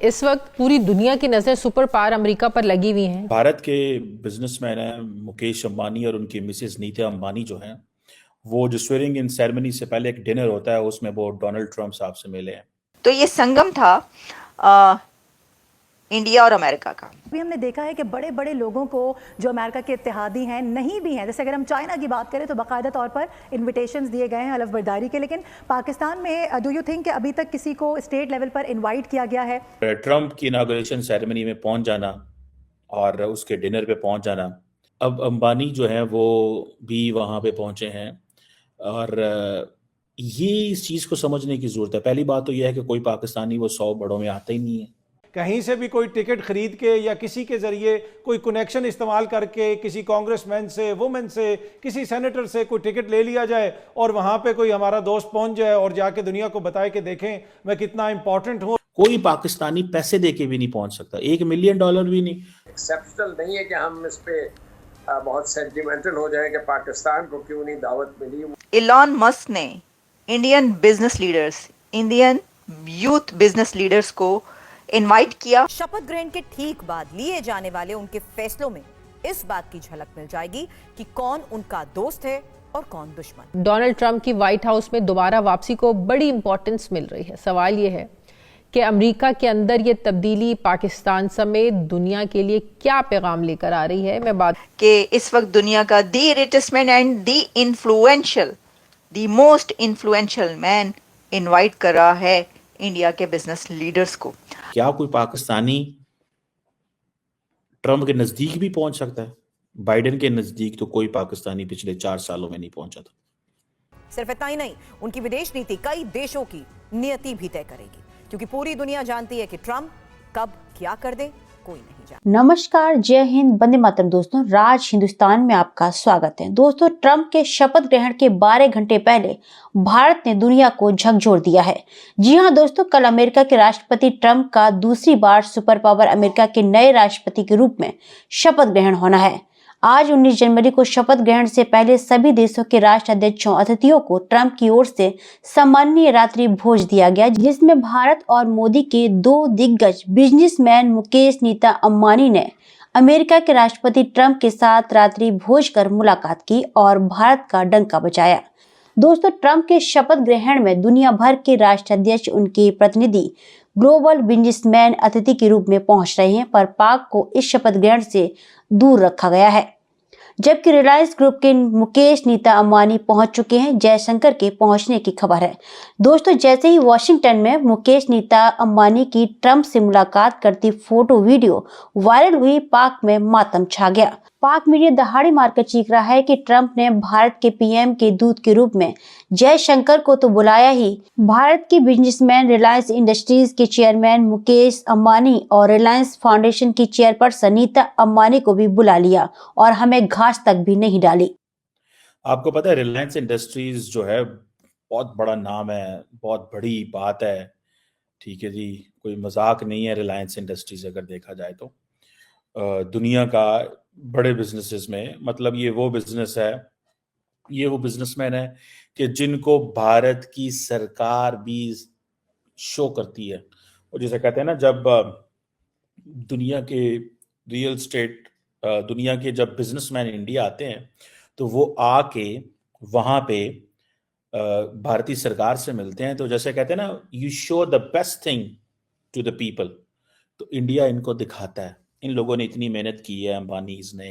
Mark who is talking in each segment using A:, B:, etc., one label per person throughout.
A: इस वक्त पूरी दुनिया की नजर सुपर पावर अमेरिका पर लगी हुई है।
B: भारत के बिजनेसमैन हैं मुकेश अंबानी और उनकी मिसेस नीता अंबानी जो हैं, वो जो स्वेरिंग इन सेरेमनी से पहले एक डिनर होता है उसमें वो डोनाल्ड ट्रंप साहब से मिले हैं।
C: तो ये संगम था अ, इंडिया और अमेरिका का।
D: अभी हमने देखा है कि बड़े बड़े लोगों को जो अमेरिका के इत्तेहादी हैं नहीं भी हैं, जैसे अगर हम चाइना की बात करें तो बाकायदा तौर पर इनविटेशंस दिए गए हैं हलफ बर्दारी के, लेकिन पाकिस्तान में डू यू थिंक कि अभी तक किसी को स्टेट लेवल पर इनवाइट किया गया है?
B: ट्रंप की इनागुरेशन सेरेमनी में पहुंच जाना और उसके डिनर पे पहुंच जाना, अब अंबानी जो है वो भी वहां पे पहुंचे हैं और ये इस चीज़ को समझने की ज़रूरत है। पहली बात तो यह है कि कोई पाकिस्तानी वो 100 बड़ों में आता ही नहीं है।
E: कहीं से भी कोई टिकट खरीद के या किसी के जरिए कोई कनेक्शन इस्तेमाल करके किसी कांग्रेसमैन से, वुमेन से, किसी सेनेटर से कोई टिकट ले लिया जाए और वहां पे कोई हमारा दोस्त पहुंच जाए और जाके दुनिया को बताए कि देखें मैं कितना इंपॉर्टेंट हूं।
B: कोई पाकिस्तानी पैसे देके भी नहीं पहुंच सकता, $1 मिलियन भी नहीं।
F: एक्सेप्शनल नहीं है कि हम इस पे बहुत सेंटिमेंटल हो जाए कि पाकिस्तान को क्यों नहीं दावत मिली।
C: इलॉन मस्क ने Indian business leaders, Indian youth business leaders को इनवाइट किया।
G: शपथ ग्रहण के ठीक बाद लिए जाने वाले उनके फैसलों में इस बात की झलक मिल जाएगी कि कौन उनका दोस्त है और कौन दुश्मन।
A: डोनाल्ड ट्रंप की व्हाइट हाउस में दोबारा वापसी को बड़ी इंपॉर्टेंस मिल रही है। सवाल यह है कि अमेरिका के अंदर ये तब्दीली पाकिस्तान समेत दुनिया के लिए क्या पैगाम लेकर आ रही है। मैं बात
C: कि इस वक्त दुनिया का the richest man and the influential, the most influential man invite कर रहा है इंडिया के बिजनेस लीडर्स को।
B: क्या कोई पाकिस्तानी ट्रंप के नजदीक भी पहुंच सकता है? बाइडेन के नजदीक तो कोई पाकिस्तानी पिछले 4 सालों में नहीं पहुंचा था।
G: सिर्फ इतना ही नहीं, उनकी विदेश नीति कई देशों की नियति भी तय करेगी, क्योंकि पूरी दुनिया जानती है कि ट्रंप कब क्या कर दे कोई नहीं जानता।
H: नमस्कार, जय हिंद, वंदे मातरम। दोस्तों, राज हिंदुस्तान में आपका स्वागत है। दोस्तों, ट्रंप के शपथ ग्रहण के 12 घंटे पहले भारत ने दुनिया को झकझोर दिया है। जी हां दोस्तों, कल अमेरिका के राष्ट्रपति ट्रंप का दूसरी बार सुपर पावर अमेरिका के नए राष्ट्रपति के रूप में शपथ ग्रहण होना है। आज 19 जनवरी को शपथ ग्रहण से पहले सभी देशों के राष्ट्राध्यक्षों अतिथियों को ट्रंप की ओर से सम्माननीय रात्रि भोज दिया गया, जिसमें भारत और मोदी के 2 दिग्गज बिजनेसमैन मुकेश नीता अंबानी ने अमेरिका के राष्ट्रपति ट्रंप के साथ रात्रि भोज कर मुलाकात की और भारत का डंका बजाया। दोस्तों, ट्रंप के शपथ ग्रहण में दुनिया भर के राष्ट्राध्यक्ष, उनके प्रतिनिधि ग्लोबल बिजनेसमैन अतिथि के रूप में पहुंच रहे हैं, पर पाक को इस शपथ ग्रहण से दूर रखा गया है। जबकि रिलायंस ग्रुप के मुकेश नीता अंबानी पहुंच चुके हैं। जयशंकर के पहुंचने की खबर है। दोस्तों, जैसे ही वॉशिंगटन में मुकेश नीता अंबानी की ट्रंप से मुलाकात करती फोटो वीडियो वायरल हुई, पाक में मातम छा गया। पाक मीडिया दहाड़ी मारकर चीख रहा है कि ट्रंप ने भारत के पीएम के दूत के रूप में जयशंकर को तो बुलाया ही, भारत की बिजनेसमैन रिलायंस इंडस्ट्रीज के चेयरमैन मुकेश अंबानी और रिलायंस फाउंडेशन की चेयरपर्सन नीता अंबानी को भी बुला लिया और हमें घास तक भी नहीं डाली।
B: आपको पता है रिलायंस इंडस्ट्रीज जो है बहुत बड़ा नाम है, बहुत बड़ी बात है। ठीक है जी, कोई मजाक नहीं है। रिलायंस इंडस्ट्रीज अगर देखा जाए तो दुनिया का बड़े बिजनेसेस में, मतलब ये वो बिजनेस है, ये वो बिजनेसमैन है कि जिनको भारत की सरकार भी शो करती है। और जैसे कहते हैं ना, जब दुनिया के रियल स्टेट, दुनिया के जब बिजनेसमैन इंडिया आते हैं तो वो आके वहां पे भारतीय सरकार से मिलते हैं। तो जैसे कहते हैं ना, you show the best thing to the people, तो इंडिया इनको दिखाता है। इन लोगों ने इतनी मेहनत की है, अंबानीज ने,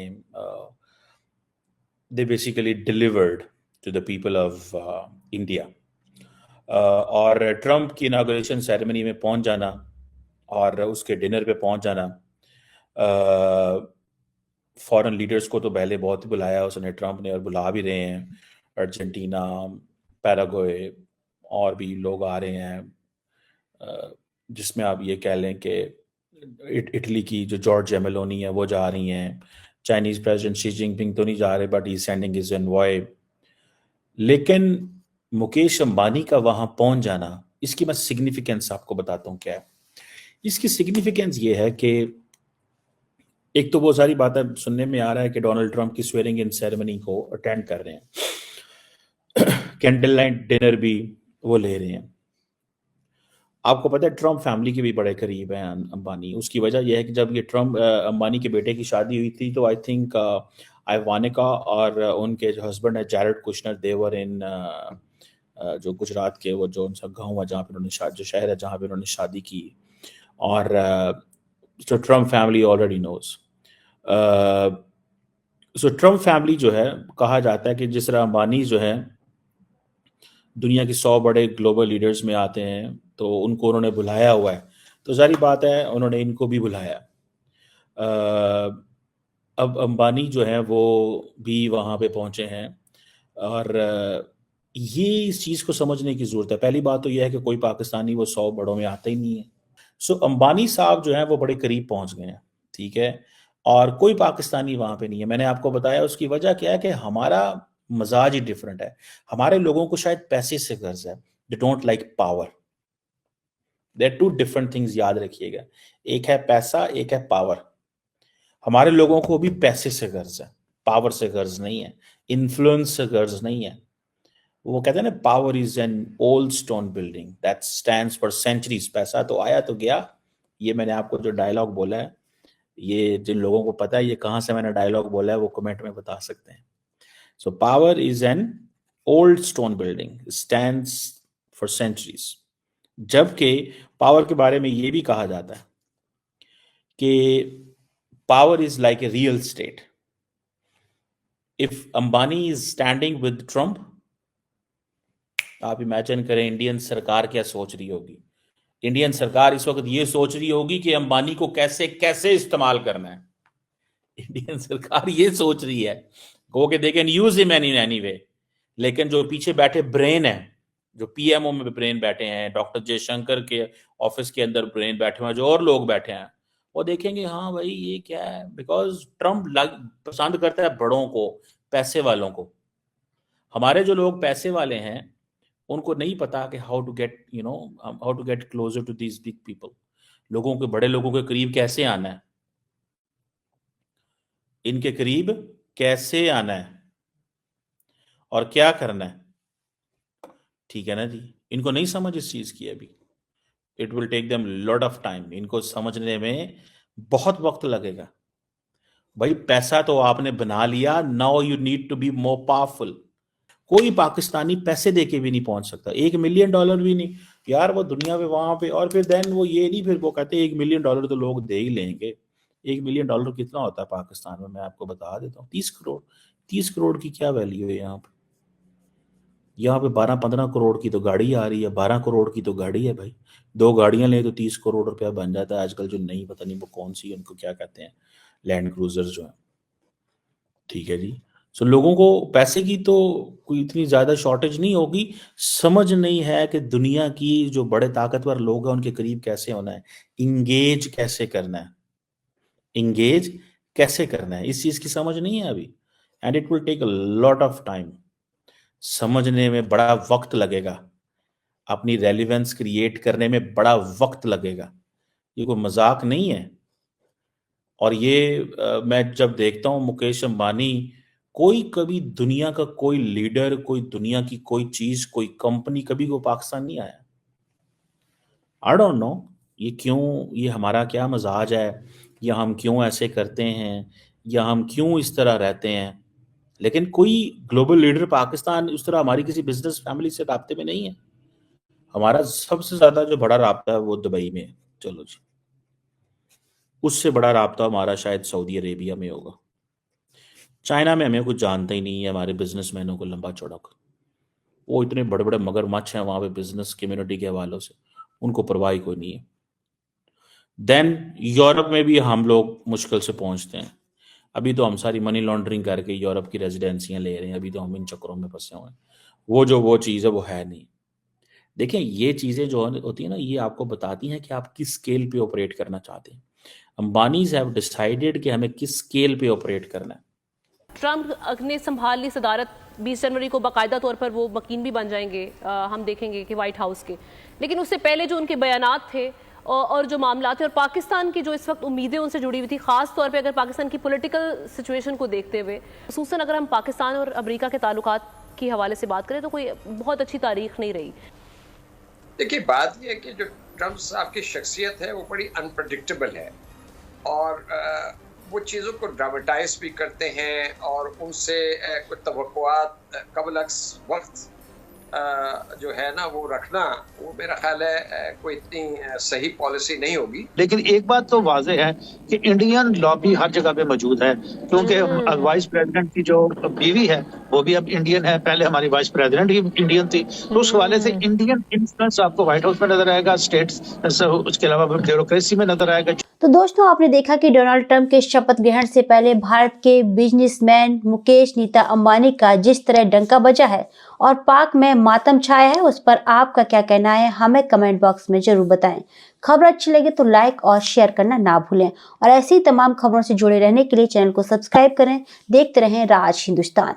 B: they basically delivered to the people of India. और ट्रंप की इनागुरेशन सेरेमनी में पहुंच जाना और उसके डिनर पे पहुंच जाना, फॉरेन लीडर्स को तो पहले बहुत ही बुलाया उसने, ट्रंप ने, और बुला भी रहे हैं। अर्जेंटीना, पैराग्वे और भी लोग आ रहे हैं, जिसमें आप ये कह लें कि इटली की जो जॉर्जिया मेलोनी है वो जा रही हैं। चाइनीज प्रेसिडेंट शी जिनपिंग तो नहीं जा रहे, but he sending his envoy. लेकिन मुकेश अंबानी का वहां पहुंच जाना, इसकी मैं सिग्निफिकेंस आपको बताता हूं क्या है। इसकी सिग्निफिकेंस ये है कि एक तो बहुत सारी बातें सुनने में आ रहा है कि डोनाल्ड ट्रंप की स्वेरिंग इन सेरेमनी को अटेंड कर रहे हैं, कैंडल लाइट डिनर भी वो ले रहे हैं। आपको पता है ट्रम्प फैमिली के भी बड़े करीब हैं अंबानी। उसकी वजह यह है कि जब ये ट्रम्प अंबानी के बेटे की शादी हुई थी तो आई थिंक आइवानिका और उनके जो हस्बैंड है जैरेड कुशनर देवर इन जो गुजरात के वो जो उनका गाँव है जहाँ पे उन्होंने जो शहर है जहाँ पे उन्होंने शादी की, और जो ट्रम्प फैमिली ऑलरेडी नोज। सो ट्रम्प फैमिली जो है, कहा जाता है कि जिस तरह अंबानी जो है दुनिया के 100 बड़े ग्लोबल लीडर्स में आते हैं तो उनको उन्होंने बुलाया हुआ है, तो जारी बात है उन्होंने इनको भी बुलाया। अब अंबानी जो है वो भी वहाँ पे पहुँचे हैं, और ये इस चीज़ को समझने की ज़रूरत है। पहली बात तो यह है कि कोई पाकिस्तानी वो 100 बड़ों में आता ही नहीं है। सो अंबानी साहब जो हैं वो बड़े करीब पहुँच गए हैं, ठीक है, और कोई पाकिस्तानी वहाँ पे नहीं है। मैंने आपको बताया उसकी वजह क्या है कि हमारा मजाज ही डिफरेंट है। हमारे लोगों को शायद पैसे से गर्ज है, they don't like power. They're two different things, याद रखिएगा। एक है पैसा, एक है पावर। हमारे लोगों को भी पैसे से गर्ज है, पावर से गर्ज नहीं है, इन्फ्लुएंस से गर्ज नहीं है। वो कहते हैं ना, power is an old stone building that stands for centuries. पैसा तो आया तो गया। ये मैंने आपको जो डायलॉग बोला है, ये जिन लोगों को पता है ये कहाँ से मैंने डायलॉग बोला है वो कमेंट में बता सकते हैं। So power is an old stone building, stands for centuries. जबकि पावर के बारे में ये भी कहा जाता है कि power is like a real estate. If Ambani is standing with Trump, आप इमेजिन करें इंडियन सरकार क्या सोच रही होगी। इंडियन सरकार इस वक्त ये सोच रही होगी कि अंबानी को कैसे कैसे इस्तेमाल करना है। इंडियन सरकार ये सोच रही है कि they can use him in any way, लेकिन जो पीछे बैठे ब्रेन है, जो पीएमओ में ब्रेन बैठे हैं, डॉक्टर जयशंकर के ऑफिस के अंदर ब्रेन बैठे हुए हैं, जो और लोग बैठे हैं, वो देखेंगे हाँ भाई ये क्या है। बिकॉज ट्रम्प पसंद करता है बड़ों को, पैसे वालों को। हमारे जो लोग पैसे वाले हैं उनको नहीं पता कि how to get closer to these big people. लोगों के, बड़े लोगों के करीब कैसे आना है, इनके करीब कैसे आना है और क्या करना है, ठीक है ना जी। इनको नहीं समझ इस चीज की अभी। It will take them lot of time. इनको समझने में बहुत वक्त लगेगा। भाई पैसा तो आपने बना लिया, now you need to be more powerful. कोई पाकिस्तानी पैसे देके भी नहीं पहुंच सकता, $1 मिलियन भी नहीं यार। वो दुनिया में वहां पे, और फिर देन वो ये नहीं, फिर वो कहते हैं $1 मिलियन तो लोग दे ही लेंगे। $1 मिलियन कितना होता है पाकिस्तान में, मैं आपको बता देता हूँ, 30 करोड़। 30 करोड़ की क्या वैल्यू है यहाँ पे? यहाँ पे 12-15 करोड़ की तो गाड़ी आ रही है, 12 करोड़ की तो गाड़ी है भाई। 2 गाड़ियां ले तो 30 करोड़ रुपया बन जाता है आजकल। जो नहीं, पता नहीं वो कौन सी, उनको क्या कहते हैं, लैंड क्रूजर जो है, ठीक है जी। सो लोगों को पैसे की तो कोई इतनी ज्यादा शॉर्टेज नहीं होगी। समझ नहीं है कि दुनिया की जो बड़े ताकतवर लोग हैं उनके करीब कैसे होना है, इंगेज कैसे करना है, इंगेज कैसे करना है, इस चीज की समझ नहीं है अभी। And it will take a lot of time. समझने में बड़ा वक्त लगेगा, अपनी रेलिवेंस क्रिएट करने में बड़ा वक्त लगेगा। ये कोई मजाक नहीं है। और ये मैं जब देखता हूं मुकेश अंबानी, कोई कभी दुनिया का कोई लीडर, कोई दुनिया की कोई चीज, कोई कंपनी कभी वो पाकिस्तान नहीं आया। आई डोंट नो ये क्यों, ये हमारा क्या मजाज है, या हम क्यों ऐसे करते हैं, या हम क्यों इस तरह रहते हैं। लेकिन कोई ग्लोबल लीडर पाकिस्तान उस तरह हमारी किसी बिजनेस फैमिली से राब्ते में नहीं है। हमारा सबसे ज्यादा जो बड़ा राब्ता है वो दुबई में है। चलो जी, उससे बड़ा राब्ता हमारा शायद सऊदी अरेबिया में होगा। चाइना में हमें कुछ जानता ही नहीं है, हमारे बिजनेसमैनों को लंबा चौड़ा। वो इतने बड़े बड़े मगरमच्छ हैं वहां पे बिजनेस कम्युनिटी के हवालों से, उनको परवाह कोई नहीं है। देन यूरोप में भी हम लोग मुश्किल से पहुंचते हैं। अभी तो हम सारी मनी लॉन्ड्रिंग करके यूरोप की रेजिडेंसियां ले रहे हैं। अभी तो हम इन चक्करों में फंसे हुए हैं। वो चीज़ है वो है नहीं। देखें, ये चीज़ें जो होती है ना, ये आपको बताती हैं कि आप किस स्केल पे ऑपरेट करना चाहते हैं। अंबानीज हैव डिसाइडेड कि हमें किस स्केल पे ऑपरेट करना है।
I: ट्रम्प ने संभाल ली सदारत, 20 जनवरी को बाकायदा तौर पर वो मकीन भी बन जाएंगे, हम देखेंगे कि व्हाइट हाउस के। लेकिन उससे पहले जो उनके बयानात थे और जो मामला थे, और पाकिस्तान की जो इस वक्त उम्मीदें उनसे जुड़ी हुई थी, खास तौर पे अगर पाकिस्तान की पॉलिटिकल सिचुएशन को देखते हुए, खुसूसन अगर हम पाकिस्तान और अमेरिका के ताल्लुकात के हवाले से बात करें तो कोई बहुत अच्छी तारीख नहीं रही।
F: देखिए, बात यह है कि जो ट्रम्प साहब की शख्सियत है वो बड़ी अनप्रडिक्टेबल है और वो चीज़ों को ड्रामेटाइज भी करते हैं और उनसे कुछ तवक्कुआत कबल अक्स वक्त जो है ना वो रखना, वो मेरा ख्याल है कोई इतनी सही पॉलिसी नहीं होगी।
J: लेकिन एक बात तो वाज़ेह है कि इंडियन लॉबी हर जगह पे मौजूद है, क्योंकि वाइस प्रेसिडेंट की जो बीवी है वो भी अब इंडियन है, पहले हमारी वाइस प्रेसिडेंट ही इंडियन थी, तो उस हवाले से इंडियन इन्फ्लुएंस आपको व्हाइट हाउस में नजर आएगा, स्टेट्स उसके अलावा ब्यूरोक्रेसी में नजर आएगा।
H: तो दोस्तों, आपने देखा कि डोनाल्ड ट्रंप के शपथ ग्रहण से पहले भारत के बिजनेसमैन मुकेश नीता अंबानी का जिस तरह डंका बजा है और पाक में मातम छाया है, उस पर आपका क्या कहना है हमें कमेंट बॉक्स में जरूर बताएं। खबर अच्छी लगे तो लाइक और शेयर करना ना भूलें और ऐसी तमाम खबरों से जुड़े रहने के लिए चैनल को सब्सक्राइब करें। देखते रहें राज हिंदुस्तान।